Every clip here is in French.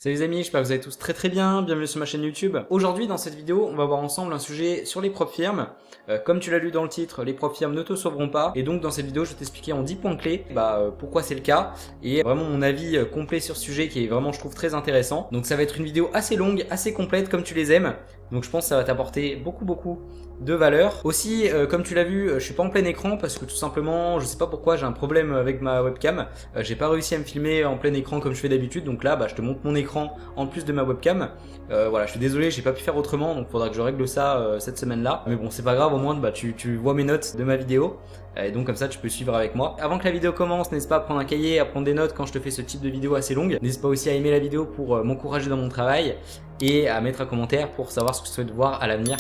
Salut les amis, j'espère que vous allez tous très bien, bienvenue sur ma chaîne YouTube. Aujourd'hui dans cette vidéo, on va voir ensemble un sujet sur les prop firmes. Comme tu l'as lu dans le titre, les prop firmes ne te sauveront pas. Et donc dans cette vidéo, je vais t'expliquer en 10 points clés pourquoi c'est le cas. Et vraiment mon avis complet sur ce sujet qui est vraiment je trouve très intéressant. Donc ça va être une vidéo assez longue, assez complète comme tu les aimes. Donc je pense que ça va t'apporter beaucoup de valeur. Aussi, comme tu l'as vu, je suis pas en plein écran parce que tout simplement, je sais pas pourquoi, j'ai un problème avec ma webcam. J'ai pas réussi à me filmer en plein écran comme je fais d'habitude. Donc là, je te montre mon écran en plus de ma webcam. Voilà, je suis désolé, j'ai pas pu faire autrement. Donc faudra que je règle ça cette semaine-là. Mais bon, c'est pas grave, au moins tu vois mes notes de ma vidéo. Et donc comme ça, tu peux suivre avec moi. Avant que la vidéo commence, n'hésite pas à prendre un cahier, à prendre des notes quand je te fais ce type de vidéo assez longue. N'hésite pas aussi à aimer la vidéo pour m'encourager dans mon travail et à mettre un commentaire pour savoir ce que tu souhaites voir à l'avenir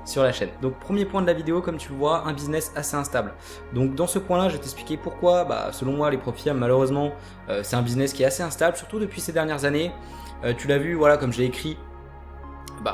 sur la chaîne. Donc premier point de la vidéo, comme tu le vois, un business assez instable. Donc dans ce point là, je vais t'expliquer pourquoi, selon moi, les prop firmes, malheureusement, c'est un business qui est assez instable, surtout depuis ces dernières années. Tu l'as vu, voilà, comme j'ai écrit,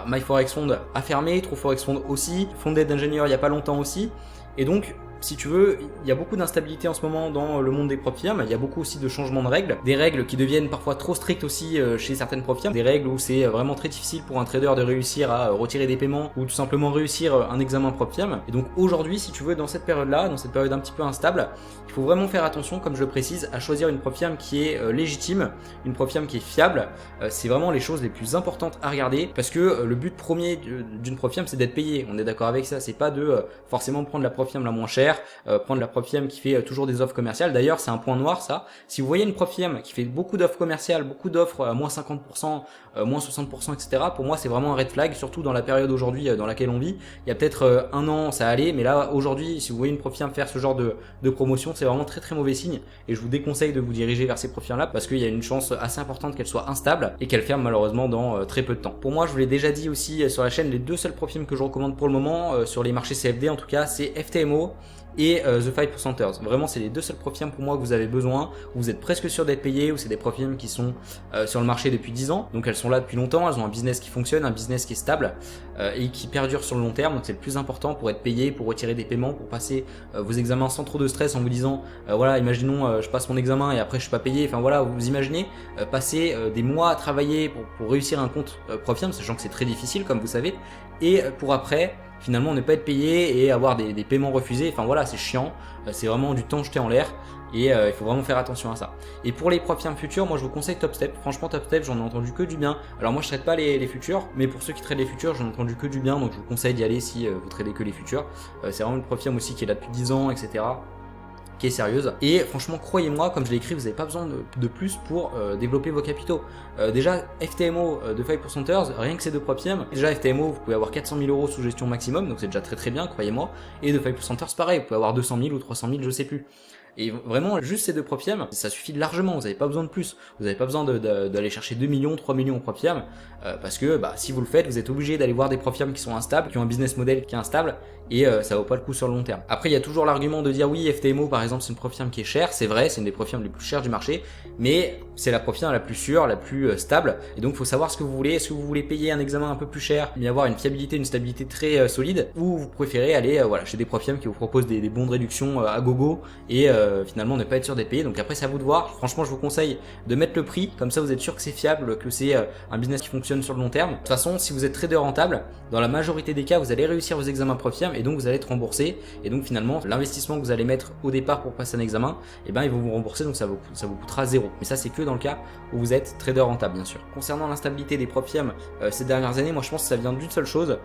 MyForexFund a fermé, TrueForexFund aussi, Fonded d'ingénieurs il n'y a pas longtemps aussi. Et donc, si tu veux, il y a beaucoup d'instabilité en ce moment dans le monde des prop firmes. Il y a beaucoup aussi de changements de règles, des règles qui deviennent parfois trop strictes aussi chez certaines prop firmes, des règles où c'est vraiment très difficile pour un trader de réussir à retirer des paiements ou tout simplement réussir un examen prop firme. Et donc aujourd'hui, si tu veux, dans cette période-là, dans cette période un petit peu instable, il faut vraiment faire attention, comme je le précise, à choisir une prop firme qui est légitime, une prop firme qui est fiable. C'est vraiment les choses les plus importantes à regarder parce que le but premier d'une prop firme, c'est d'être payé. On est d'accord avec ça. C'est pas de forcément prendre la prop firme la moins chère, prendre la prop firme qui fait toujours des offres commerciales. D'ailleurs, c'est un point noir ça. Si vous voyez une prop firme qui fait beaucoup d'offres commerciales, beaucoup d'offres à moins 50%, moins 60%, etc., pour moi c'est vraiment un red flag, surtout dans la période aujourd'hui dans laquelle on vit. Il y a peut-être un an ça allait, mais là aujourd'hui, si vous voyez une prop firme faire ce genre de promotion, c'est vraiment très mauvais signe et je vous déconseille de vous diriger vers ces prop firmes là parce qu'il y a une chance assez importante qu'elles soient instables et qu'elles ferment malheureusement dans très peu de temps. Pour moi, je vous l'ai déjà dit aussi sur la chaîne, les deux seules prop firmes que je recommande pour le moment sur les marchés CFD en tout cas, c'est FTMO et The 5%ers. Vraiment, c'est les deux seules prop firmes pour moi que vous avez besoin, où vous êtes presque sûr d'être payé, où c'est des prop firmes qui sont sur le marché depuis 10 ans, donc elles sont là depuis longtemps, elles ont un business qui fonctionne, un business qui est stable et qui perdure sur le long terme, donc c'est le plus important pour être payé, pour retirer des paiements, pour passer vos examens sans trop de stress en vous disant voilà, imaginons je passe mon examen et après je suis pas payé, enfin voilà, vous imaginez passer des mois à travailler pour réussir un compte prop firme, sachant que c'est très difficile comme vous savez, et pour après finalement ne pas être payé et avoir des paiements refusés. Enfin voilà, c'est chiant, c'est vraiment du temps jeté en l'air et il faut vraiment faire attention à ça. Et pour les prop firmes futures, moi je vous conseille TopStep. Franchement TopStep, j'en ai entendu que du bien. Alors moi je traite pas les futurs, mais pour ceux qui traitent les futurs, j'en ai entendu que du bien, donc je vous conseille d'y aller si vous tradez que les futurs. C'est vraiment une prop firme aussi qui est là depuis 10 ans, etc., qui est sérieuse. Et franchement, croyez-moi, comme je l'ai écrit, vous n'avez pas besoin de plus pour développer vos capitaux. Déjà, FTMO de 5%ers, rien que ces deux prop firmes, déjà FTMO, vous pouvez avoir 400 000 euros sous gestion maximum, donc c'est déjà très bien, croyez-moi. Et de 5%ers, pareil, vous pouvez avoir 200 000 ou 300 000, je sais plus. Et vraiment, juste ces deux prop firmes, ça suffit largement, vous n'avez pas besoin de plus. Vous n'avez pas besoin d'aller chercher 2 millions, 3 millions en prop firmes, parce que si vous le faites, vous êtes obligé d'aller voir des prop firmes qui sont instables, qui ont un business model qui est instable, et ça vaut pas le coup sur le long terme. Après, il y a toujours l'argument de dire oui, FTMO par exemple, c'est une prop firme qui est chère, c'est vrai, c'est une des prop firmes les plus chères du marché, mais c'est la prop firme la plus sûre, la plus stable, et donc il faut savoir ce que vous voulez. Est-ce que vous voulez payer un examen un peu plus cher, mais avoir une fiabilité, une stabilité très solide, ou vous préférez aller chez des prop firmes qui vous proposent des bons de réduction à gogo, et finalement ne pas être sûr d'être payé. Donc après c'est à vous de voir. Franchement, je vous conseille de mettre le prix, comme ça vous êtes sûr que c'est fiable, que c'est un business qui fonctionne sur le long terme. De toute façon, si vous êtes trader rentable, dans la majorité des cas, vous allez réussir vos examens prop firme et donc vous allez être remboursé, et donc finalement l'investissement que vous allez mettre au départ pour passer un examen, ils vont vous rembourser, donc ça vous coûtera zéro. Mais ça c'est que dans le cas où vous êtes trader rentable bien sûr. Concernant l'instabilité des prop firmes ces dernières années, moi je pense que ça vient d'une seule chose,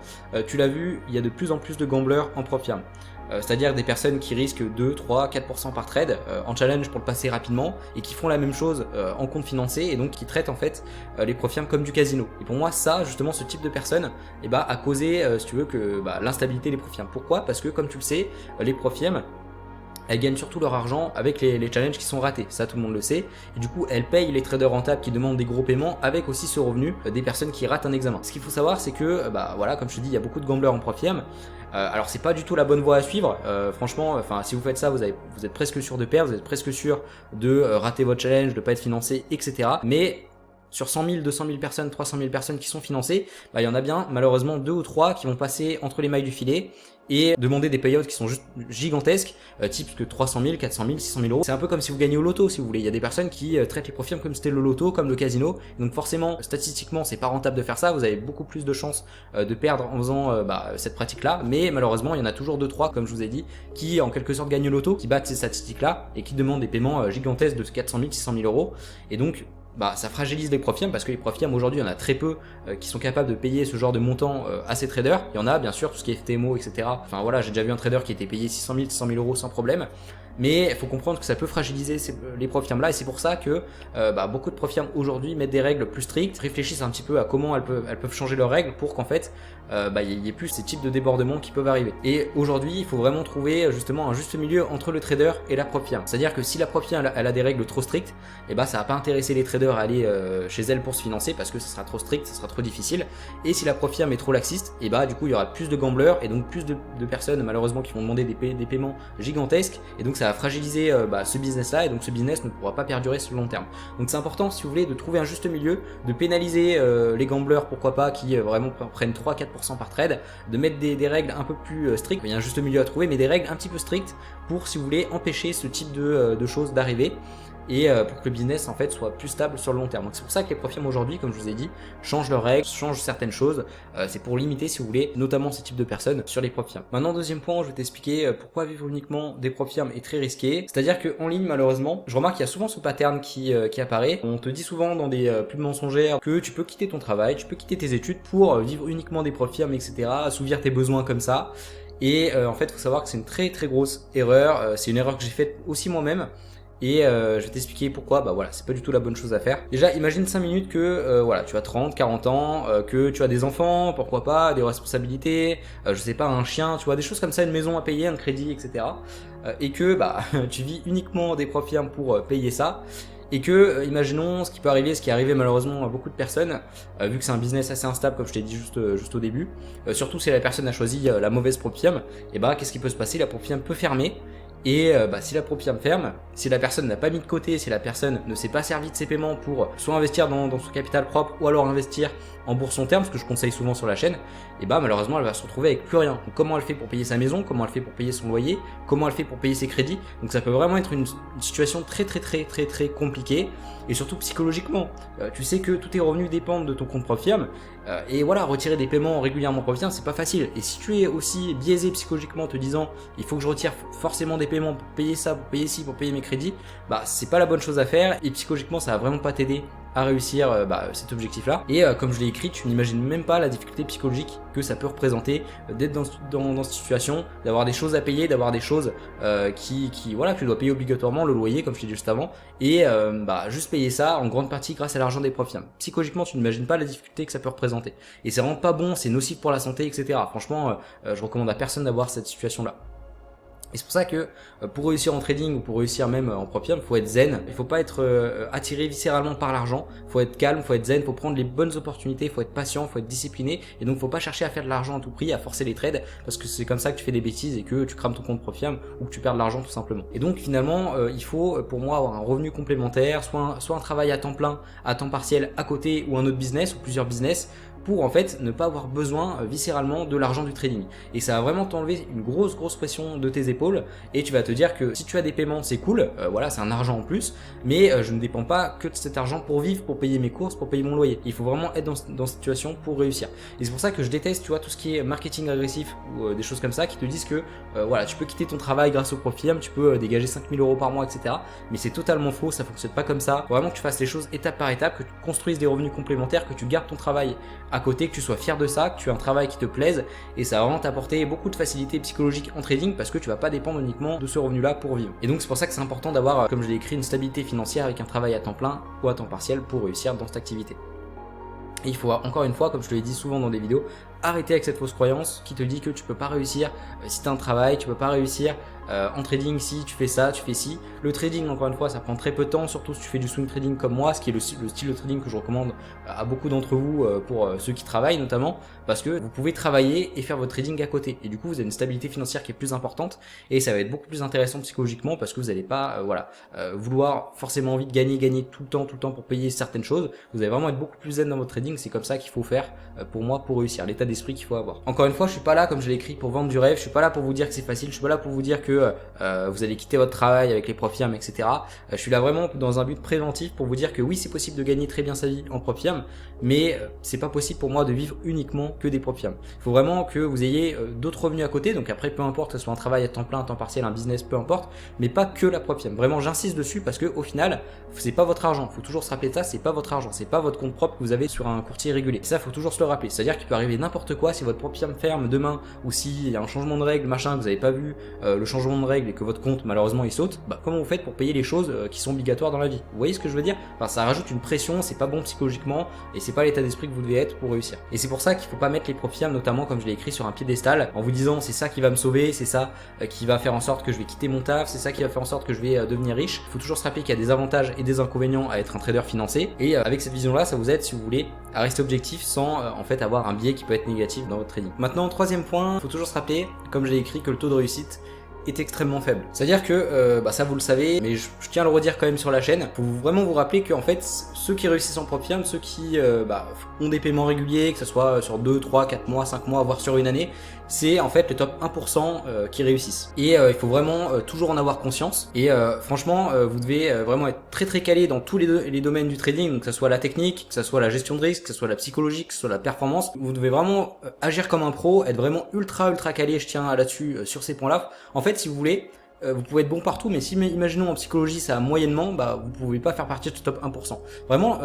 tu l'as vu, il y a de plus en plus de gamblers en prop firme. C'est-à-dire des personnes qui risquent 2, 3, 4% par trade en challenge pour le passer rapidement et qui font la même chose en compte financé et donc qui traitent en fait les prop firmes comme du casino. Et pour moi ça, justement, ce type de personnes a causé, si tu veux, que l'instabilité des prop firmes. Pourquoi? Parce que comme tu le sais, les prop firmes, elles gagnent surtout leur argent avec les challenges qui sont ratés, ça tout le monde le sait, et du coup elles payent les traders rentables qui demandent des gros paiements avec aussi ce revenu des personnes qui ratent un examen. Ce qu'il faut savoir, c'est que voilà, comme je te dis, il y a beaucoup de gamblers en prop firme. Alors c'est pas du tout la bonne voie à suivre, franchement, si vous faites ça, vous êtes presque sûr de perdre, vous êtes presque sûr de rater votre challenge, de pas être financé, etc. Mais sur 100 000, 200 000 personnes, 300 000 personnes qui sont financées, bah, il y en a bien malheureusement 2 ou 3 qui vont passer entre les mailles du filet et demander des payouts qui sont juste gigantesques, type que 300 000, 400 000, 600 000 euros. C'est un peu comme si vous gagnez au loto, si vous voulez. Il y a des personnes qui traitent les profits comme c'était le loto, comme le casino. Donc forcément, statistiquement, c'est pas rentable de faire ça. Vous avez beaucoup plus de chances de perdre en faisant cette pratique-là. Mais malheureusement, il y en a toujours 2-3, comme je vous ai dit, qui en quelque sorte gagnent au loto, qui battent ces statistiques-là et qui demandent des paiements gigantesques de 400 000, 600 000 euros. Et donc, ça fragilise les profs firmes parce que les profs firmes aujourd'hui, il y en a très peu qui sont capables de payer ce genre de montant à ces traders. Il y en a bien sûr, tout ce qui est FTMO, etc. Enfin voilà, j'ai déjà vu un trader qui était payé 600 000, 700 000 euros sans problème. Mais il faut comprendre que ça peut fragiliser les profs firmes là, et c'est pour ça que beaucoup de profs firmes aujourd'hui mettent des règles plus strictes, réfléchissent un petit peu à comment elles peuvent changer leurs règles pour qu'en fait il y ait plus ces types de débordements qui peuvent arriver. Et aujourd'hui, il faut vraiment trouver justement un juste milieu entre le trader et la prof firme. C'est-à-dire que si la prof firme elle a des règles trop strictes, ça va pas intéresser les traders à aller chez elle pour se financer parce que ça sera trop strict, ça sera trop difficile. Et si la prof firme est trop laxiste, du coup il y aura plus de gamblers et donc plus de personnes malheureusement qui vont demander des paiements gigantesques, et donc ça va fragiliser ce business là, et donc ce business ne pourra pas perdurer sur le long terme. Donc c'est important, si vous voulez, de trouver un juste milieu, de pénaliser les gamblers, pourquoi pas, qui vraiment prennent 3-4% par trade, de mettre des règles un peu plus strictes. Il y a un juste milieu à trouver, mais des règles un petit peu strictes pour, si vous voulez, empêcher ce type de choses d'arriver, et pour que le business en fait soit plus stable sur le long terme. Donc c'est pour ça que les profs firmes aujourd'hui, comme je vous ai dit, changent leurs règles, changent certaines choses. C'est pour limiter, si vous voulez, notamment ce type de personnes sur les profs firmes. Maintenant, deuxième point, je vais t'expliquer pourquoi vivre uniquement des profs firmes est très risqué. C'est-à-dire qu'en ligne, malheureusement, je remarque qu'il y a souvent ce pattern qui apparaît. On te dit souvent dans des pubs mensongères que tu peux quitter ton travail, tu peux quitter tes études pour vivre uniquement des profs firmes, etc., assouvir tes besoins comme ça. Et en fait, il faut savoir que c'est une très très grosse erreur. C'est une erreur que j'ai faite aussi moi-même. Et je vais t'expliquer pourquoi. C'est pas du tout la bonne chose à faire. Déjà, imagine 5 minutes que tu as 30, 40 ans, que tu as des enfants, pourquoi pas, des responsabilités, je sais pas, un chien, tu vois, des choses comme ça, une maison à payer, un crédit, etc. Et que tu vis uniquement des profs firmes pour payer ça. Et que, imaginons ce qui peut arriver, ce qui est arrivé malheureusement à beaucoup de personnes, vu que c'est un business assez instable, comme je t'ai dit juste au début, surtout si la personne a choisi la mauvaise prof firme, qu'est-ce qui peut se passer? La prof firme peut fermer. Et si la prof firme ferme, si la personne n'a pas mis de côté, si la personne ne s'est pas servi de ses paiements pour soit investir dans son capital propre ou alors investir en bourse long terme, ce que je conseille souvent sur la chaîne, malheureusement elle va se retrouver avec plus rien. Donc, comment elle fait pour payer sa maison, comment elle fait pour payer son loyer, comment elle fait pour payer ses crédits. Donc ça peut vraiment être une situation très compliquée, et surtout psychologiquement. Tu sais que tous tes revenus dépendent de ton compte prof firme, et voilà, retirer des paiements régulièrement prof firme, c'est pas facile. Et si tu es aussi biaisé psychologiquement en te disant il faut que je retire forcément des paiements pour payer ça, pour payer ci, pour payer mes crédits, c'est pas la bonne chose à faire, et psychologiquement ça va vraiment pas t'aider à réussir cet objectif là. Et comme je l'ai écrit, tu n'imagines même pas la difficulté psychologique que ça peut représenter d'être dans cette situation, d'avoir des choses à payer, d'avoir des choses que tu dois payer obligatoirement, le loyer comme je t'ai dit juste avant, et juste payer ça en grande partie grâce à l'argent des profs firmes. Psychologiquement tu n'imagines pas la difficulté que ça peut représenter, et c'est vraiment pas bon, c'est nocif pour la santé, etc. Franchement je recommande à personne d'avoir cette situation là. Et c'est pour ça que pour réussir en trading ou pour réussir même en prof firme, il faut être zen. Il faut pas être attiré viscéralement par l'argent. Il faut être calme, il faut être zen, il faut prendre les bonnes opportunités, il faut être patient, il faut être discipliné. Et donc il faut pas chercher à faire de l'argent à tout prix, à forcer les trades, parce que c'est comme ça que tu fais des bêtises et que tu crames ton compte prof firme ou que tu perds de l'argent tout simplement. Et donc finalement il faut pour moi avoir un revenu complémentaire, soit un travail à temps plein, à temps partiel à côté, ou un autre business ou plusieurs business, pour en fait ne pas avoir besoin viscéralement de l'argent du trading. Et ça va vraiment t'enlever une grosse pression de tes épaules, et tu vas te dire que si tu as des paiements c'est cool, c'est un argent en plus, mais je ne dépends pas que de cet argent pour vivre, pour payer mes courses, pour payer mon loyer. Il faut vraiment être dans cette situation pour réussir. Et c'est pour ça que je déteste, tu vois, tout ce qui est marketing agressif ou des choses comme ça qui te disent que tu peux quitter ton travail grâce au prof firme, tu peux dégager 5 000 € par mois, etc. Mais c'est totalement faux, ça fonctionne pas comme ça. Faut vraiment que tu fasses les choses étape par étape, que tu construises des revenus complémentaires, que tu gardes ton travail à côté, que tu sois fier de ça, que tu aies un travail qui te plaise, et ça va vraiment t'apporter beaucoup de facilité psychologique en trading parce que tu vas pas dépendre uniquement de ce revenu là pour vivre. Et donc c'est pour ça que c'est important d'avoir, comme je l'ai écrit, une stabilité financière avec un travail à temps plein ou à temps partiel pour réussir dans cette activité. Et il faut encore une fois, comme je te l'ai dit souvent dans des vidéos, arrêter avec cette fausse croyance qui te dit que tu peux pas réussir si tu as un travail, tu peux pas réussir en trading si tu fais ça, tu fais ci. Le trading, encore une fois, ça prend très peu de temps, surtout si tu fais du swing trading comme moi, ce qui est le style de trading que je recommande à beaucoup d'entre vous, pour ceux qui travaillent notamment, parce que vous pouvez travailler et faire votre trading à côté. Et du coup, vous avez une stabilité financière qui est plus importante et ça va être beaucoup plus intéressant psychologiquement parce que vous n'allez pas vouloir forcément envie de gagner tout le temps pour payer certaines choses. Vous allez vraiment être beaucoup plus zen dans votre trading. C'est comme ça qu'il faut faire pour moi pour réussir, l'état d'esprit qu'il faut avoir. Encore une fois, je suis pas là, comme je l'ai écrit, pour vendre du rêve. Je suis pas là pour vous dire que c'est facile. Je suis pas là pour vous dire que vous allez quitter votre travail avec les prop firmes, etc. Je suis là vraiment dans un but préventif pour vous dire que oui, c'est possible de gagner très bien sa vie en prop firme, mais c'est pas possible pour moi de vivre uniquement que des prop firmes. Il faut vraiment que vous ayez d'autres revenus à côté. Donc après, peu importe que ce soit un travail à temps plein, à temps partiel, un business, peu importe, mais pas que la prop firme. Vraiment, j'insiste dessus parce que au final, c'est pas votre argent. Faut toujours se rappeler de ça. C'est pas votre argent. C'est pas votre compte propre que vous avez sur un courtier régulier. Et ça, faut toujours se le rappeler. C'est-à-dire qu'il peut arriver n'importe quoi si votre prop firme ferme demain ou s'il y a un changement de règle, machin, que vous n'avez pas vu le changement de règle et que votre compte malheureusement il saute. Comment vous faites pour payer les choses qui sont obligatoires dans la vie? Vous voyez ce que je veux dire? Enfin, ça rajoute une pression. C'est pas bon psychologiquement et c'est pas l'état d'esprit que vous devez être pour réussir. Et c'est pour ça qu'il faut pas mettre les prop firmes, notamment comme je l'ai écrit, sur un piédestal en vous disant c'est ça qui va me sauver, c'est ça qui va faire en sorte que je vais quitter mon taf, c'est ça qui va faire en sorte que je vais devenir riche. Il faut toujours se rappeler qu'il y a des avantages et des inconvénients à être un trader financé et avec cette vision là, ça vous aide si vous voulez à rester objectif sans en fait avoir un biais qui peut être négatif dans votre trading. Maintenant, troisième point, il faut toujours se rappeler, comme je l'ai écrit, que le taux de réussite est extrêmement faible. C'est-à-dire que, ça vous le savez, mais je tiens à le redire quand même sur la chaîne, faut vraiment vous rappeler que en fait, ceux qui réussissent en prop firme, ceux qui ont des paiements réguliers, que ce soit sur 2, 3, 4 mois, 5 mois, voire sur une année, c'est en fait le top 1% qui réussissent. Et il faut vraiment toujours en avoir conscience. Et franchement, vous devez vraiment être très très calé dans tous les domaines du trading, donc que ce soit la technique, que ce soit la gestion de risque, que ce soit la psychologie, que ce soit la performance. Vous devez vraiment agir comme un pro, être vraiment ultra calé, je tiens là-dessus sur ces points-là. En fait, si vous voulez, vous pouvez être bon partout, mais si imaginons en psychologie ça moyennement, vous pouvez pas faire partie de ce top 1%. Vraiment,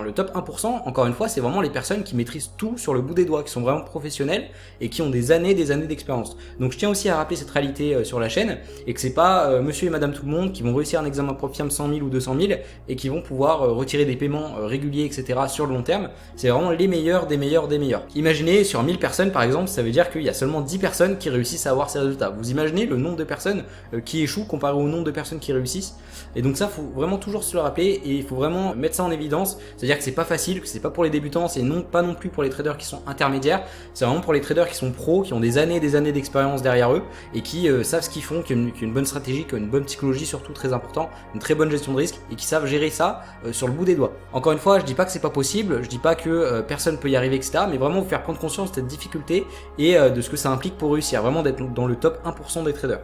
le top 1%, encore une fois, c'est vraiment les personnes qui maîtrisent tout sur le bout des doigts, qui sont vraiment professionnels et qui ont des années d'expérience. Donc je tiens aussi à rappeler cette réalité sur la chaîne et que c'est pas monsieur et madame tout le monde qui vont réussir un examen prop firme 100 000 ou 200 000 et qui vont pouvoir retirer des paiements réguliers, etc. sur le long terme. C'est vraiment les meilleurs des meilleurs des meilleurs. Imaginez sur 1000 personnes par exemple, ça veut dire qu'il y a seulement 10 personnes qui réussissent à avoir ces résultats. Vous imaginez le nombre de personnes qui échouent comparé au nombre de personnes qui réussissent. Et donc ça, faut vraiment toujours se le rappeler et il faut vraiment mettre ça en évidence. C'est-à-dire que c'est pas facile, que c'est pas pour les débutants, c'est pas non plus pour les traders qui sont intermédiaires. C'est vraiment pour les traders qui sont pros, qui ont des années d'expérience derrière eux et qui savent ce qu'ils font, qui ont une bonne stratégie, qui ont une bonne psychologie, surtout très important, une très bonne gestion de risque et qui savent gérer ça sur le bout des doigts. Encore une fois, je dis pas que c'est pas possible, je dis pas que personne peut y arriver, etc. Mais vraiment vous faire prendre conscience de cette difficulté et de ce que ça implique pour réussir, vraiment d'être dans le top 1% des traders.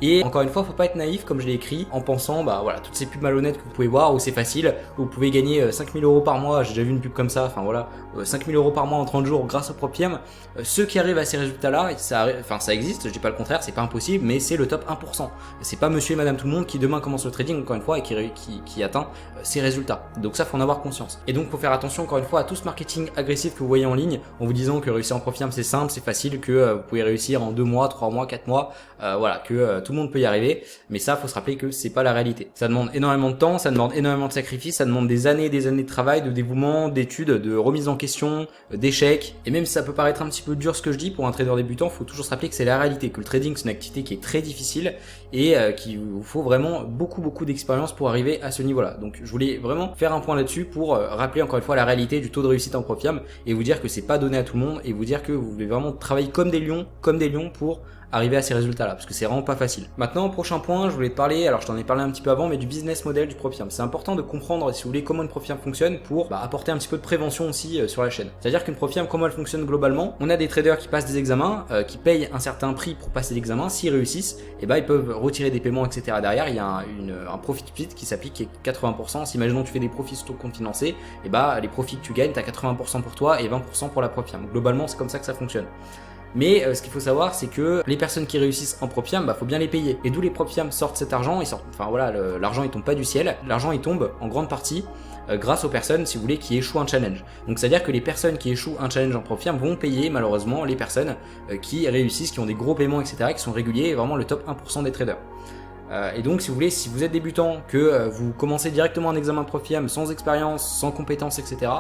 Et encore une fois, faut pas être naïf comme je l'ai écrit en pensant toutes ces pubs malhonnêtes que vous pouvez voir où c'est facile, où vous pouvez gagner 5000 € par mois. J'ai déjà vu une pub comme ça, 5000 € par mois en 30 jours grâce au prop firme. Ceux qui arrivent à ces résultats là, ça existe, je dis pas le contraire, c'est pas impossible, mais c'est le top 1%. C'est pas monsieur et madame tout le monde qui demain commence le trading encore une fois et qui atteint ces résultats. Donc ça, faut en avoir conscience. Et donc faut faire attention encore une fois à tout ce marketing agressif que vous voyez en ligne en vous disant que réussir en prop firme c'est simple, c'est facile, que vous pouvez réussir en 2 mois, 3 mois, 4 mois, que tout le monde peut y arriver, mais ça faut se rappeler que c'est pas la réalité. Ça demande énormément de temps, ça demande énormément de sacrifices, ça demande des années de travail, de dévouement, d'études, de remise en question, d'échecs. Et même si ça peut paraître un petit peu dur ce que je dis pour un trader débutant, faut toujours se rappeler que c'est la réalité, que le trading c'est une activité qui est très difficile et qu'il vous faut vraiment beaucoup d'expérience pour arriver à ce niveau-là. Donc je voulais vraiment faire un point là-dessus pour rappeler encore une fois la réalité du taux de réussite en prop firme et vous dire que c'est pas donné à tout le monde et vous dire que vous devez vraiment travailler comme des lions pour arriver à ces résultats là parce que c'est vraiment pas facile. Maintenant, prochain point, je voulais te parler, alors je t'en ai parlé un petit peu avant, mais du business model du prop firme. C'est important de comprendre, si vous voulez, comment une prop firme fonctionne pour apporter un petit peu de prévention aussi sur la chaîne. C'est-à-dire qu'une prop firme, comment elle fonctionne globalement, on a des traders qui passent des examens, qui payent un certain prix pour passer l'examen. S'ils réussissent, ils peuvent retirer des paiements, etc. Derrière, il y a un profit split qui s'applique qui est 80%. Si imaginons que tu fais des profits sur ton compte financé, les profits que tu gagnes, tu as 80% pour toi et 20% pour la prop firme. Globalement, c'est comme ça que ça fonctionne. Mais ce qu'il faut savoir, c'est que les personnes qui réussissent en prop firme, faut bien les payer. Et d'où les prop firmes sortent cet argent, l'argent il tombe pas du ciel, l'argent il tombe en grande partie grâce aux personnes, si vous voulez, qui échouent un challenge. Donc c'est-à-dire que les personnes qui échouent un challenge en prop firme vont payer malheureusement les personnes qui réussissent, qui ont des gros paiements, etc., qui sont réguliers et vraiment le top 1% des traders. Et donc si vous voulez, si vous êtes débutant, que vous commencez directement un examen Profirm sans expérience, sans compétences, etc.,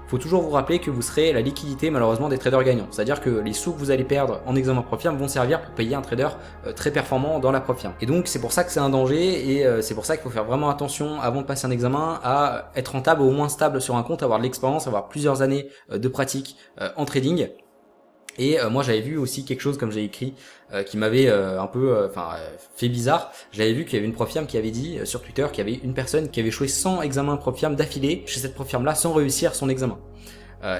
il faut toujours vous rappeler que vous serez la liquidité malheureusement des traders gagnants. C'est-à-dire que les sous que vous allez perdre en examen Profirm vont servir pour payer un trader très performant dans la Profirm. Et donc c'est pour ça que c'est un danger et c'est pour ça qu'il faut faire vraiment attention avant de passer un examen à être rentable ou au moins stable sur un compte, avoir de l'expérience, avoir plusieurs années de pratique en trading. Et moi j'avais vu aussi quelque chose, comme j'ai écrit, qui m'avait un peu fait bizarre. J'avais vu qu'il y avait une Profirm qui avait dit sur Twitter qu'il y avait une personne qui avait échoué 100 examens Profirm d'affilée chez cette Profirm là sans réussir son examen.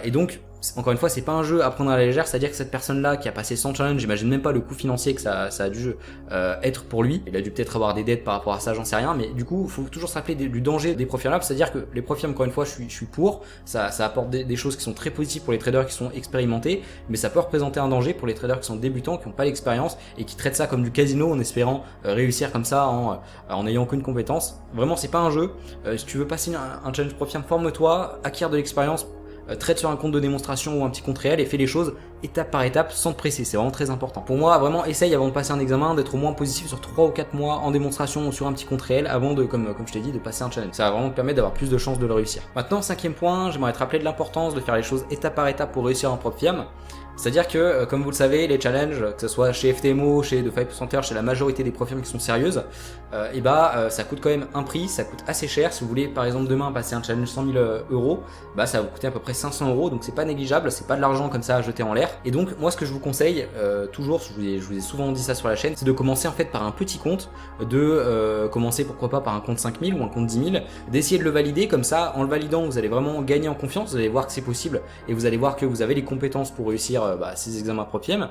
Et donc encore une fois, c'est pas un jeu à prendre à la légère, c'est-à-dire que cette personne-là qui a passé 100 challenges, j'imagine même pas le coût financier que ça a dû être pour lui. Il a dû peut-être avoir des dettes par rapport à ça, j'en sais rien, mais du coup, il faut toujours se rappeler du danger des Profirm, c'est-à-dire que les Profirm, encore une fois, je suis pour, ça apporte des choses qui sont très positives pour les traders qui sont expérimentés, mais ça peut représenter un danger pour les traders qui sont débutants, qui n'ont pas l'expérience et qui traitent ça comme du casino en espérant réussir comme ça en ayant aucune compétence. Vraiment, c'est pas un jeu. Si tu veux passer un challenge Profirm, forme-toi, acquiert de l'expérience, traite sur un compte de démonstration ou un petit compte réel et fais les choses étape par étape sans te presser, c'est vraiment très important. Pour moi, vraiment essaye avant de passer un examen d'être au moins positif sur 3 ou 4 mois en démonstration ou sur un petit compte réel avant de, comme je t'ai dit, de passer un challenge. Ça va vraiment te permettre d'avoir plus de chances de le réussir. Maintenant, 5e point, j'aimerais te rappeler de l'importance de faire les choses étape par étape pour réussir en Profirm. C'est-à-dire que, comme vous le savez, les challenges, que ce soit chez FTMO, chez The 5%, chez la majorité des Profirm qui sont sérieuses, ça coûte quand même un prix, ça coûte assez cher. Si vous voulez, par exemple, demain passer un challenge 100 000 euros, ça va vous coûter à peu près 500 euros, donc c'est pas négligeable, c'est pas de l'argent comme ça à jeter en l'air. Et donc, moi, ce que je vous conseille, toujours, je vous ai souvent dit ça sur la chaîne, c'est de commencer en fait par un petit compte, de commencer pourquoi pas par un compte 5000 ou un compte 10 000, d'essayer de le valider, comme ça, en le validant, vous allez vraiment gagner en confiance, vous allez voir que c'est possible, et vous allez voir que vous avez les compétences pour réussir ces examens Profirm.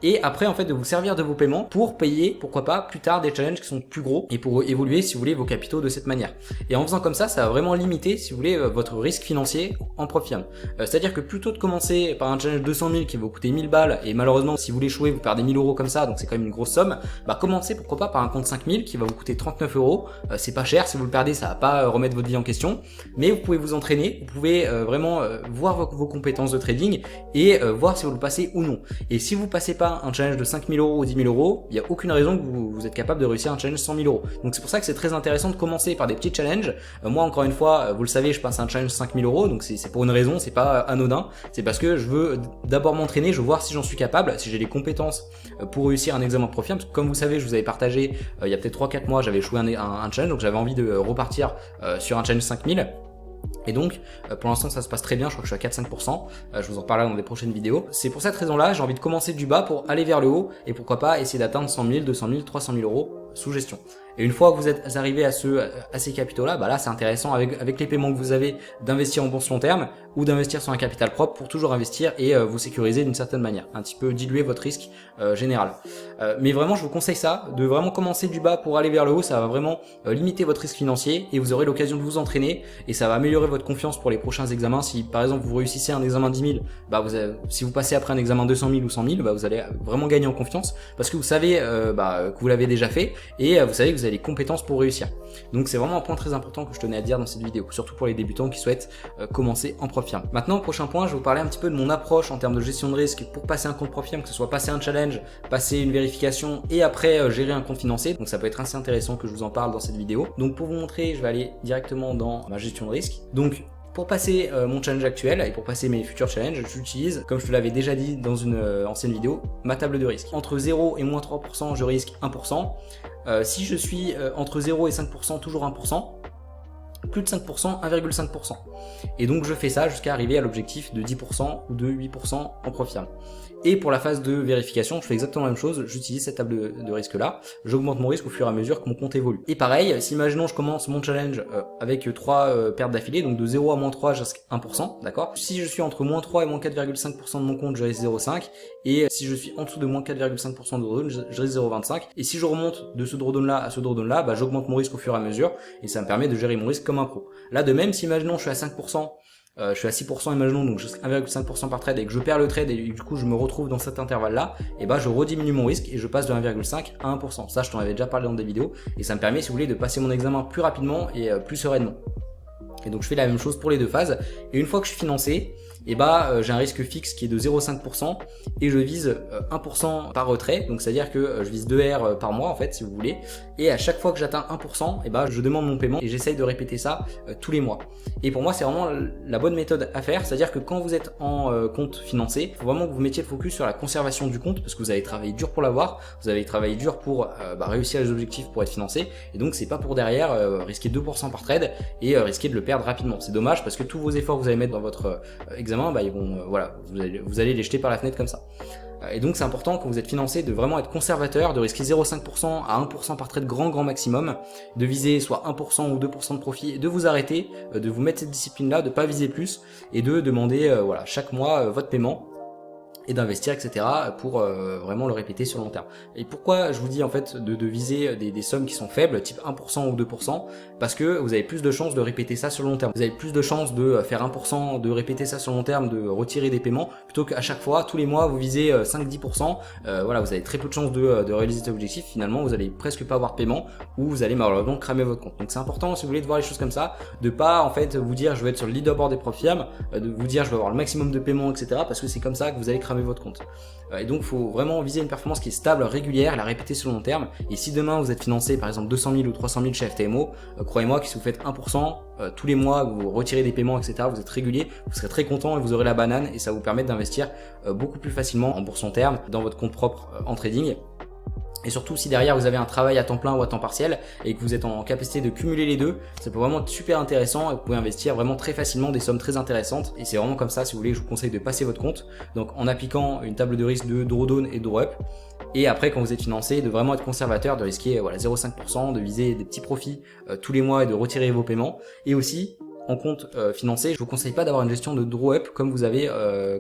Et après en fait de vous servir de vos paiements pour payer, pourquoi pas, plus tard des challenges qui sont plus gros et pour évoluer si vous voulez vos capitaux de cette manière. Et en faisant comme ça va vraiment limiter si vous voulez votre risque financier en Profirm. C'est-à-dire que plutôt de commencer par un challenge 200 000 qui va vous coûter 1000 balles et malheureusement si vous l'échouez vous perdez 1000 euros comme ça, donc c'est quand même une grosse somme, commencez pourquoi pas par un compte 5000 qui va vous coûter 39 euros. C'est pas cher, si vous le perdez ça va pas remettre votre vie en question, mais vous pouvez vous entraîner, vous pouvez vraiment voir vos compétences de trading et voir si vous le passez ou non. Et si vous passez pas un challenge de 5000 euros ou 10 000 euros, il n'y a aucune raison que vous êtes capable de réussir un challenge 100 000 euros. Donc c'est pour ça que c'est très intéressant de commencer par des petits challenges. Moi encore une fois, vous le savez, je passe un challenge 5000 euros, donc c'est pour une raison, c'est pas anodin, c'est parce que je veux d'abord m'entraîner, je veux voir si j'en suis capable, si j'ai les compétences pour réussir un examen Profirm, parce que comme vous savez, je vous avais partagé il y a peut-être 3-4 mois, j'avais échoué un challenge, donc j'avais envie de repartir sur un challenge 5000. Et donc, pour l'instant, ça se passe très bien, je crois que je suis à 4-5%, je vous en reparlerai dans des prochaines vidéos. C'est pour cette raison-là, j'ai envie de commencer du bas pour aller vers le haut, et pourquoi pas essayer d'atteindre 100 000, 200 000, 300 000 euros sous gestion. Et une fois que vous êtes arrivé à ces capitaux-là, là c'est intéressant avec les paiements que vous avez d'investir en bourse long terme ou d'investir sur un capital propre pour toujours investir et vous sécuriser d'une certaine manière, un petit peu diluer votre risque général. Mais vraiment, je vous conseille ça, de vraiment commencer du bas pour aller vers le haut, ça va vraiment limiter votre risque financier et vous aurez l'occasion de vous entraîner et ça va améliorer votre confiance pour les prochains examens. Si par exemple vous réussissez un examen 10 000, si vous passez après un examen 200 000 ou 100 000, vous allez vraiment gagner en confiance parce que vous savez que vous l'avez déjà fait et vous savez que vous avez les compétences pour réussir. Donc c'est vraiment un point très important que je tenais à dire dans cette vidéo, surtout pour les débutants qui souhaitent commencer en Profirm. Maintenant, prochain point, je vais vous parler un petit peu de mon approche en termes de gestion de risque pour passer un compte Profirm, que ce soit passer un challenge, passer une vérification et après gérer un compte financier. Donc ça peut être assez intéressant que je vous en parle dans cette vidéo. Donc pour vous montrer, je vais aller directement dans ma gestion de risque. Donc pour passer mon challenge actuel et pour passer mes futurs challenges, j'utilise, comme je te l'avais déjà dit dans une ancienne vidéo, ma table de risque. Entre 0 et moins 3%, je risque 1%. Si je suis entre 0 et 5%, toujours 1%. Plus de 5%, 1,5%. Et donc je fais ça jusqu'à arriver à l'objectif de 10% ou de 8% en Profirm. Et pour la phase de vérification, je fais exactement la même chose, j'utilise cette table de risque là, j'augmente mon risque au fur et à mesure que mon compte évolue. Et pareil, si imaginons je commence mon challenge avec 3 pertes d'affilée, donc de 0 à moins 3, je risque 1%, d'accord. Si je suis entre moins 3 et moins 4,5% de mon compte, je risque 0,5. Et si je suis en dessous de moins 4,5% de drawdown, je risque 0,25. Et si je remonte de ce drawdown là à ce drawdown là, j'augmente mon risque au fur et à mesure, et ça me permet de gérer mon risque comme un pro. Là de même, si imaginons je suis à 5%, je suis à 6% imaginons, donc je risque 1,5% par trade et que je perds le trade et du coup je me retrouve dans cet intervalle là, et je rediminue mon risque et je passe de 1,5 à 1%. Ça je t'en avais déjà parlé dans des vidéos et ça me permet si vous voulez de passer mon examen plus rapidement et plus sereinement. Et donc je fais la même chose pour les deux phases et une fois que je suis financé, et bah j'ai un risque fixe qui est de 0,5% et je vise 1% par retrait, donc c'est à dire que je vise 2 R par mois en fait si vous voulez, et à chaque fois que j'atteins 1%, et bah je demande mon paiement et j'essaye de répéter ça tous les mois. Et pour moi c'est vraiment la bonne méthode à faire, c'est à dire que quand vous êtes en compte financé, il faut vraiment que vous mettiez le focus sur la conservation du compte, parce que vous avez travaillé dur pour l'avoir, vous avez travaillé dur pour réussir les objectifs pour être financé, et donc c'est pas pour derrière risquer 2% par trade et risquer de le perdre rapidement. C'est dommage parce que tous vos efforts que vous allez mettre dans votre examen, ils vont, voilà, vous allez les jeter par la fenêtre comme ça. Et donc c'est important quand vous êtes financé de vraiment être conservateur, de risquer 0,5% à 1% par trade grand maximum, de viser soit 1% ou 2% de profit, et de vous arrêter, de vous mettre cette discipline là, de pas viser plus, et de demander voilà, chaque mois votre paiement, et d'investir, etc. pour vraiment le répéter sur le long terme. Et pourquoi je vous dis en fait de viser des sommes qui sont faibles, type 1% ou 2%, parce que vous avez plus de chances de répéter ça sur le long terme. Vous avez plus de chances de faire 1%, de répéter ça sur le long terme, de retirer des paiements, plutôt qu'à chaque fois, tous les mois, vous visez 5-10%, voilà, vous avez très peu de chances de réaliser cet objectif, finalement, vous allez presque pas avoir de paiement, ou vous allez malheureusement cramer votre compte. Donc c'est important, si vous voulez, de voir les choses comme ça, de pas en fait vous dire je vais être sur le leaderboard des profs-firmes, de vous dire je vais avoir le maximum de paiements, etc. parce que c'est comme ça que vous allez cramer votre compte. Et donc il faut vraiment viser une performance qui est stable, régulière, la répéter sur le long terme. Et si demain vous êtes financé par exemple 200 000 ou 300 000 chez FTMO, croyez-moi que si vous faites 1% tous les mois, vous retirez des paiements, etc., vous êtes régulier, vous serez très content et vous aurez la banane, et ça va vous permettre d'investir beaucoup plus facilement en bourse long terme dans votre compte propre en trading. Et surtout, si derrière vous avez un travail à temps plein ou à temps partiel et que vous êtes en capacité de cumuler les deux, ça peut vraiment être super intéressant et vous pouvez investir vraiment très facilement des sommes très intéressantes. Et c'est vraiment comme ça, si vous voulez, je vous conseille de passer votre compte. Donc en appliquant une table de risque de drawdown et de draw up. Et après, quand vous êtes financé, de vraiment être conservateur, de risquer 0,5%, de viser des petits profits tous les mois et de retirer vos paiements. Et aussi, en compte financé, je vous conseille pas d'avoir une gestion de draw up comme vous avez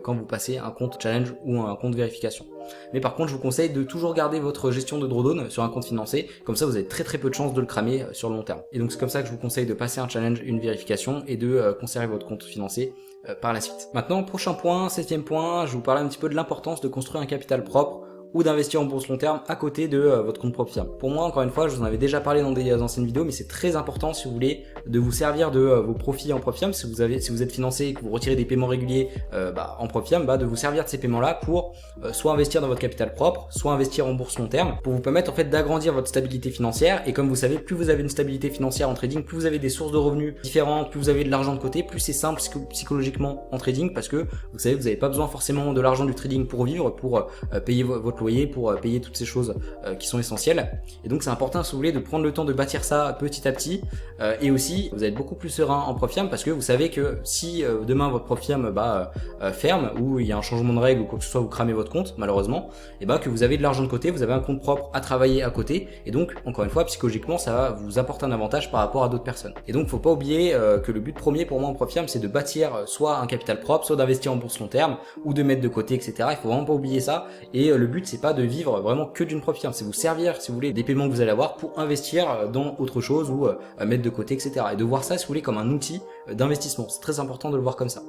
quand vous passez un compte challenge ou un compte vérification. Mais par contre, je vous conseille de toujours garder votre gestion de drawdown sur un compte financé, comme ça vous avez très peu de chances de le cramer sur le long terme. Et donc c'est comme ça que je vous conseille de passer un challenge, une vérification et de conserver votre compte financé par la suite. Maintenant, prochain point, 7e point, je vais vous parler un petit peu de l'importance de construire un capital propre ou d'investir en bourse long terme à côté de votre compte propre firme. Pour moi, encore une fois, je vous en avais déjà parlé dans des anciennes vidéos, mais c'est très important si vous voulez de vous servir de vos profits en propre firme. Si vous êtes financé et que vous retirez des paiements réguliers en propre firme, de vous servir de ces paiements-là pour soit investir dans votre capital propre, soit investir en bourse long terme, pour vous permettre en fait d'agrandir votre stabilité financière. Et comme vous savez, plus vous avez une stabilité financière en trading, plus vous avez des sources de revenus différentes, plus vous avez de l'argent de côté, plus c'est simple psychologiquement en trading, parce que vous savez, vous n'avez pas besoin forcément de l'argent du trading pour vivre, pour payer votre loyer, pour payer toutes ces choses qui sont essentielles. Et donc c'est important, si vous voulez, de prendre le temps de bâtir ça petit à petit. Et aussi, vous allez être beaucoup plus serein en propre firme, parce que vous savez que si demain votre propre firme ferme, ou il y a un changement de règle ou quoi que ce soit, vous cramez votre compte malheureusement, et que vous avez de l'argent de côté, vous avez un compte propre à travailler à côté, et donc encore une fois psychologiquement ça va vous apporter un avantage par rapport à d'autres personnes. Et donc faut pas oublier que le but premier pour moi en propre firme, c'est de bâtir soit un capital propre, soit d'investir en bourse long terme, ou de mettre de côté, etc. Il faut vraiment pas oublier ça. Et le but c'est pas de vivre vraiment que d'une propre firme, c'est vous servir, si vous voulez, des paiements que vous allez avoir pour investir dans autre chose ou mettre de côté, etc. Et de voir ça, si vous voulez, comme un outil d'investissement. C'est très important de le voir comme ça.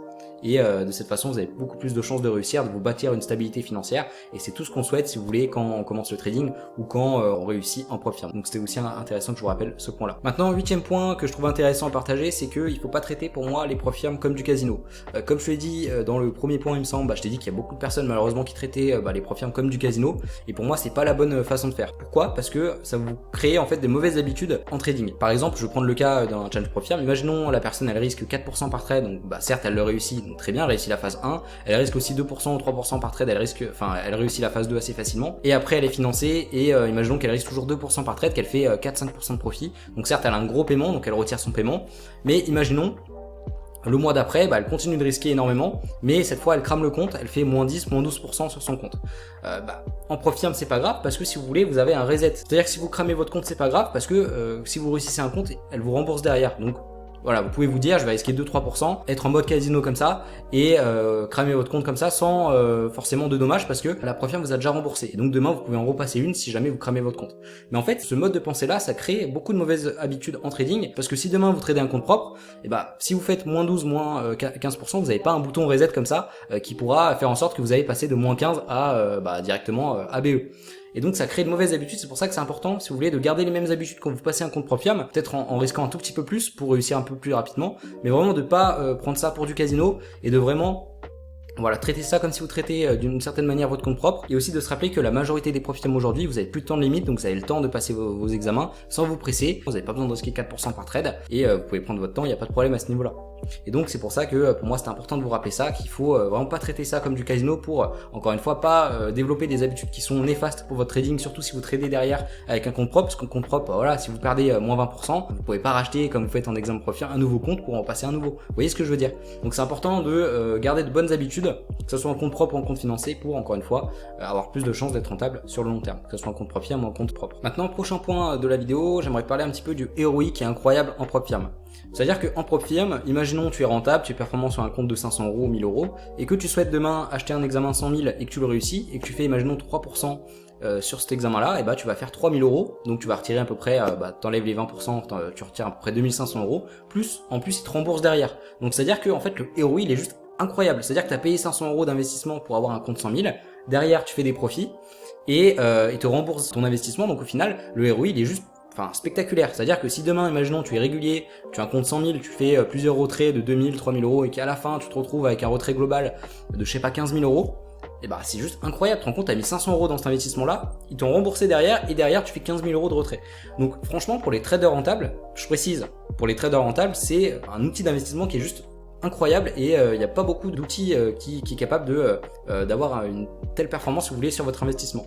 Et de cette façon, vous avez beaucoup plus de chances de réussir, de vous bâtir une stabilité financière. Et c'est tout ce qu'on souhaite, si vous voulez, quand on commence le trading ou quand on réussit en propre firme. Donc c'était aussi intéressant que je vous rappelle ce point-là. Maintenant, 8e point que je trouve intéressant à partager, c'est qu'il faut pas traiter pour moi les propres firmes comme du casino. Comme je te l'ai dit dans le premier point, il me semble, je t'ai dit qu'il y a beaucoup de personnes malheureusement qui traitaient les propres firmes comme du casino. Et pour moi, c'est pas la bonne façon de faire. Pourquoi? Parce que ça vous crée en fait des mauvaises habitudes en trading. Par exemple, je vais prendre le cas d'un challenge propre firme. Imaginons la personne, elle risque 4% par trade, donc certes elle le réussit, donc très bien, elle réussit la phase 1, elle risque aussi 2% ou 3% par trade, elle réussit la phase 2 assez facilement, et après elle est financée, et imaginons qu'elle risque toujours 2% par trade, qu'elle fait 4-5% de profit, donc certes elle a un gros paiement, donc elle retire son paiement, mais imaginons le mois d'après, elle continue de risquer énormément, mais cette fois elle crame le compte, elle fait moins 10, moins 12% sur son compte. En propre firme c'est pas grave, parce que si vous voulez, vous avez un reset. C'est-à-dire que si vous cramez votre compte, c'est pas grave, parce que si vous réussissez un compte, elle vous rembourse derrière. Donc voilà, vous pouvez vous dire, je vais risquer 2-3%, être en mode casino comme ça, et cramer votre compte comme ça, sans forcément de dommages, parce que la propre firme vous a déjà remboursé. Et donc demain, vous pouvez en repasser une si jamais vous cramez votre compte. Mais en fait, ce mode de pensée-là, ça crée beaucoup de mauvaises habitudes en trading, parce que si demain vous tradez un compte propre, si vous faites moins 12, moins 15%, vous n'avez pas un bouton reset comme ça, qui pourra faire en sorte que vous allez passer de moins 15 à directement ABE. Et donc ça crée de mauvaises habitudes, c'est pour ça que c'est important, si vous voulez, de garder les mêmes habitudes quand vous passez un compte propre firme, peut-être en risquant un tout petit peu plus pour réussir un peu plus rapidement, mais vraiment de pas prendre ça pour du casino et de vraiment Voilà, traitez ça comme si vous traitez d'une certaine manière votre compte propre, et aussi de se rappeler que la majorité des profils aujourd'hui, vous avez plus de temps de limite, donc vous avez le temps de passer vos examens sans vous presser, vous n'avez pas besoin de risquer 4% par trade, et vous pouvez prendre votre temps, il n'y a pas de problème à ce niveau-là. Et donc c'est pour ça que pour moi c'est important de vous rappeler ça, qu'il faut vraiment pas traiter ça comme du casino pour, encore une fois, pas développer des habitudes qui sont néfastes pour votre trading, surtout si vous tradez derrière avec un compte propre, parce qu'un compte propre, voilà, si vous perdez moins 20%, vous pouvez pas racheter, comme vous faites en exemple profil, un nouveau compte pour en passer un nouveau. Vous voyez ce que je veux dire? Donc c'est important de garder de bonnes habitudes, que ce soit en compte propre ou en compte financé, pour encore une fois avoir plus de chances d'être rentable sur le long terme, que ce soit en compte profil ou en compte propre. Maintenant, prochain point de la vidéo, j'aimerais parler un petit peu du ROI qui est incroyable en propre firme. C'est-à-dire qu'en propre firme, imaginons tu es rentable, tu es performant sur un compte de 500 euros ou 1000 euros, et que tu souhaites demain acheter un examen 100 000 et que tu le réussis, et que tu fais imaginons 3% sur cet examen-là, et bah tu vas faire 3000 euros, donc tu vas retirer à peu près, t'enlèves les 20%, tu retires à peu près 2500 euros, plus en plus il te rembourse derrière. Donc c'est-à-dire que en fait le ROI il est juste incroyable, c'est-à-dire que tu as payé 500 euros d'investissement pour avoir un compte 100 000, derrière tu fais des profits, et il te rembourse ton investissement, donc au final le ROI il est juste spectaculaire. C'est-à-dire que si demain, imaginons, tu es régulier, tu as un compte 100 000, tu fais plusieurs retraits de 2000, 3000 euros et qu'à la fin, tu te retrouves avec un retrait global de, je sais pas, 15 000 euros, et bah, c'est juste incroyable. Tu te rends compte, tu as mis 500 euros dans cet investissement-là, ils t'ont remboursé derrière, et derrière, tu fais 15 000 euros de retrait. Donc, franchement, pour les traders rentables, je précise, pour les traders rentables, c'est un outil d'investissement qui est juste incroyable, et il n'y a pas beaucoup d'outils qui est capable d'avoir une telle performance, si vous voulez, sur votre investissement.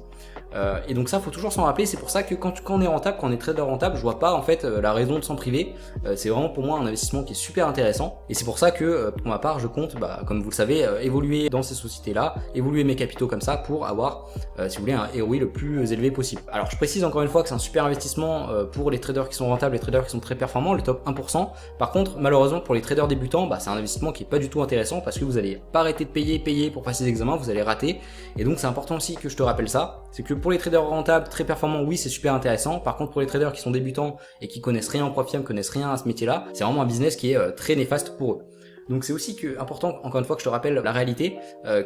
Et donc ça, faut toujours s'en rappeler. C'est pour ça que quand on est rentable, quand on est trader rentable, je vois pas en fait la raison de s'en priver. C'est vraiment pour moi un investissement qui est super intéressant, et c'est pour ça que pour ma part, je compte, comme vous le savez, évoluer dans ces sociétés-là, évoluer mes capitaux comme ça pour avoir, si vous voulez, un ROI le plus élevé possible. Alors je précise encore une fois que c'est un super investissement pour les traders qui sont rentables, les traders qui sont très performants, le top 1%. Par contre, malheureusement pour les traders débutants, c'est un investissement qui est pas du tout intéressant, parce que vous allez pas arrêter de payer pour passer des examens, vous allez rater. Et donc c'est important aussi que je te rappelle ça, c'est que pour les traders rentables, très performants, oui, c'est super intéressant. Par contre, pour les traders qui sont débutants et qui connaissent rien en propre firme, connaissent rien à ce métier-là, c'est vraiment un business qui est très néfaste pour eux. Donc c'est aussi important, encore une fois, que je te rappelle la réalité,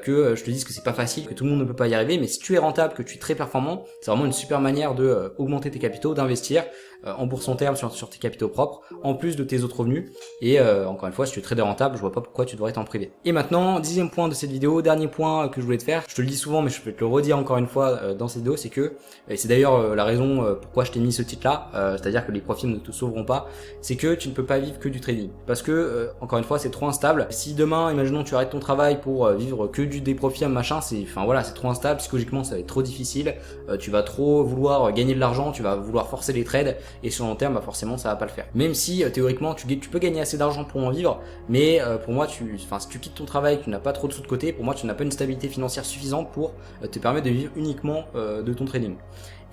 que je te dise que c'est pas facile, que tout le monde ne peut pas y arriver, mais si tu es rentable, que tu es très performant, c'est vraiment une super manière de augmenter tes capitaux, d'investir en bourse long terme sur tes capitaux propres, en plus de tes autres revenus. Et encore une fois, si tu es trader rentable, je vois pas pourquoi tu devrais t'en priver. Et maintenant, 10e point de cette vidéo, dernier point que je voulais te faire, je te le dis souvent, mais je vais te le redire encore une fois dans cette vidéo, c'est que, et c'est d'ailleurs la raison pourquoi je t'ai mis ce titre-là, c'est-à-dire que les profils ne te sauveront pas, c'est que tu ne peux pas vivre que du trading. Parce que, encore une fois, c'est trop instable. Si demain, imaginons, tu arrêtes ton travail pour vivre que des profits, machin, c'est trop instable, psychologiquement, ça va être trop difficile, tu vas trop vouloir gagner de l'argent, tu vas vouloir forcer les trades, et sur le long terme, forcément, ça va pas le faire. Même si, théoriquement, tu peux gagner assez d'argent pour en vivre, mais pour moi, si tu quittes ton travail, que tu n'as pas trop de sous de côté, pour moi, tu n'as pas une stabilité financière suffisante pour te permettre de vivre uniquement de ton trading.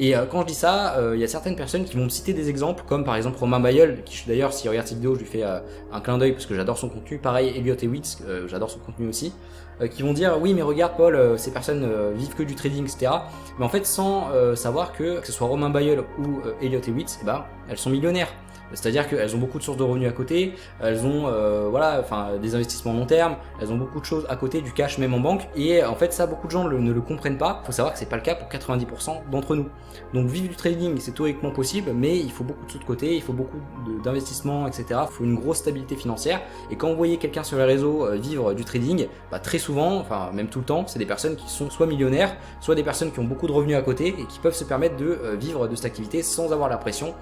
Et quand je dis ça, il y a certaines personnes qui vont me citer des exemples, comme par exemple Romain Bayeul, qui d'ailleurs, s'il regarde cette vidéo, je lui fais un clin d'œil parce que j'adore son contenu. Pareil, Elliot Ewitz, j'adore son contenu aussi, qui vont dire oui mais regarde Paul, ces personnes vivent que du trading, etc. Mais en fait, sans savoir que ce soit Romain Bayeul ou Elliot Ewitz, elles sont millionnaires. C'est-à-dire qu'elles ont beaucoup de sources de revenus à côté, elles ont des investissements long terme, elles ont beaucoup de choses à côté, du cash même en banque, et en fait ça, beaucoup de gens ne le comprennent pas. Il faut savoir que c'est pas le cas pour 90% d'entre nous. Donc vivre du trading, c'est théoriquement possible, mais il faut beaucoup de sous de côté, il faut beaucoup d'investissements, etc. Il faut une grosse stabilité financière, et quand vous voyez quelqu'un sur les réseaux vivre du trading, très souvent, même tout le temps, c'est des personnes qui sont soit millionnaires, soit des personnes qui ont beaucoup de revenus à côté, et qui peuvent se permettre de vivre de cette activité sans avoir la pression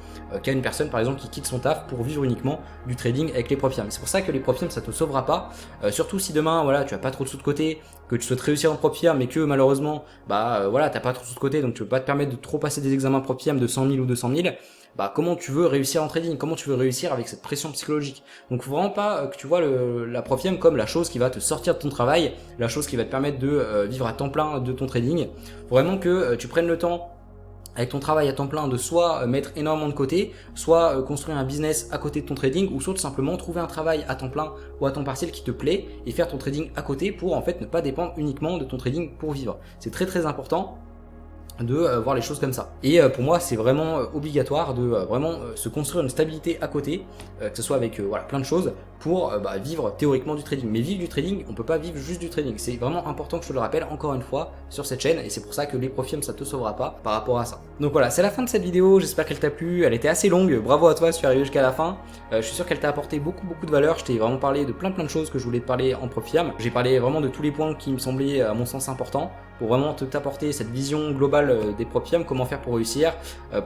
qu'a une personne par exemple qui quitte son taf pour vivre uniquement du trading avec les prop firms. C'est pour ça que les prop firms, ça te sauvera pas, surtout si demain tu as pas trop de sous de côté, que tu souhaites réussir en prop firm, mais que malheureusement t'as pas trop de sous de côté, donc tu peux pas te permettre de trop passer des examens prop firm de 100 000 ou 200 000. Comment tu veux réussir en trading, comment tu veux réussir avec cette pression psychologique. Donc faut vraiment pas que tu vois la prop firm comme la chose qui va te sortir de ton travail, la chose qui va te permettre de vivre à temps plein de ton trading. Faut vraiment que tu prennes le temps avec ton travail à temps plein de soit mettre énormément de côté, soit construire un business à côté de ton trading, ou soit tout simplement trouver un travail à temps plein ou à temps partiel qui te plaît et faire ton trading à côté pour en fait ne pas dépendre uniquement de ton trading pour vivre. C'est très très important de voir les choses comme ça. Et pour moi, c'est vraiment obligatoire de vraiment se construire une stabilité à côté, que ce soit avec plein de choses, pour vivre théoriquement du trading. Mais vivre du trading, on peut pas vivre juste du trading. C'est vraiment important que je te le rappelle encore une fois sur cette chaîne, et c'est pour ça que les profirmes ça te sauvera pas par rapport à ça. Donc voilà, c'est la fin de cette vidéo, j'espère qu'elle t'a plu, elle était assez longue, bravo à toi si tu es arrivé jusqu'à la fin. Je suis sûr qu'elle t'a apporté beaucoup de valeur, je t'ai vraiment parlé de plein de choses que je voulais te parler en PropFirm. J'ai parlé vraiment de tous les points qui me semblaient à mon sens importants pour vraiment t'apporter cette vision globale des PropFirm, comment faire pour réussir,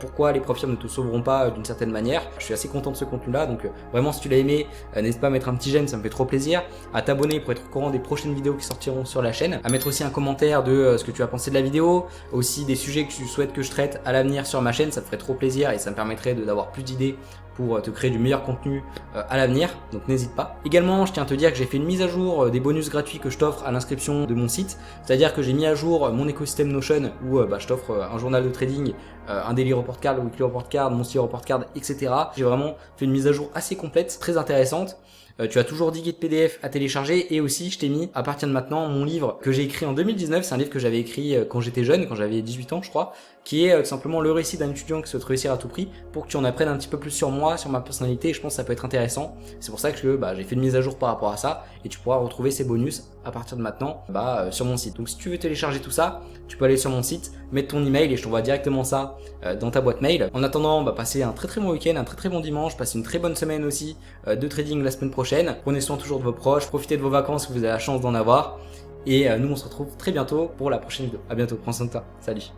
pourquoi les PropFirm ne te sauveront pas d'une certaine manière. Je suis assez content de ce contenu là, donc vraiment si tu l'as aimé, n'hésite pas à mettre un petit j'aime, ça me fait trop plaisir, à t'abonner pour être au courant des prochaines vidéos qui sortiront sur la chaîne, à mettre aussi un commentaire de ce que tu as pensé de la vidéo, aussi des sujets que tu souhaites que je traite à l'avenir sur ma chaîne, ça me ferait trop plaisir et ça me permettrait d'avoir plus d'idées pour te créer du meilleur contenu à l'avenir, donc n'hésite pas. Également, je tiens à te dire que j'ai fait une mise à jour des bonus gratuits que je t'offre à l'inscription de mon site, c'est-à-dire que j'ai mis à jour mon écosystème Notion où je t'offre un journal de trading, un daily report card, un weekly report card, monthly report card, etc. J'ai vraiment fait une mise à jour assez complète, très intéressante. Tu as toujours 10 guides PDF à télécharger, et aussi je t'ai mis à partir de maintenant mon livre que j'ai écrit en 2019, c'est un livre que j'avais écrit quand j'étais jeune, quand j'avais 18 ans je crois, qui est tout simplement le récit d'un étudiant qui souhaite réussir à tout prix, pour que tu en apprennes un petit peu plus sur moi, sur ma personnalité, et je pense que ça peut être intéressant. C'est pour ça que j'ai fait une mise à jour par rapport à ça, et tu pourras retrouver ces bonus à partir de maintenant sur mon site. Donc si tu veux télécharger tout ça, tu peux aller sur mon site, mettre ton email et je t'envoie directement ça dans ta boîte mail. En attendant, passez un très bon week-end, un très bon dimanche, passez une très bonne semaine aussi de trading la semaine prochaine. Prenez soin toujours de vos proches, profitez de vos vacances si vous avez la chance d'en avoir, et nous on se retrouve très bientôt pour la prochaine vidéo. À bientôt, prends soin de toi, salut.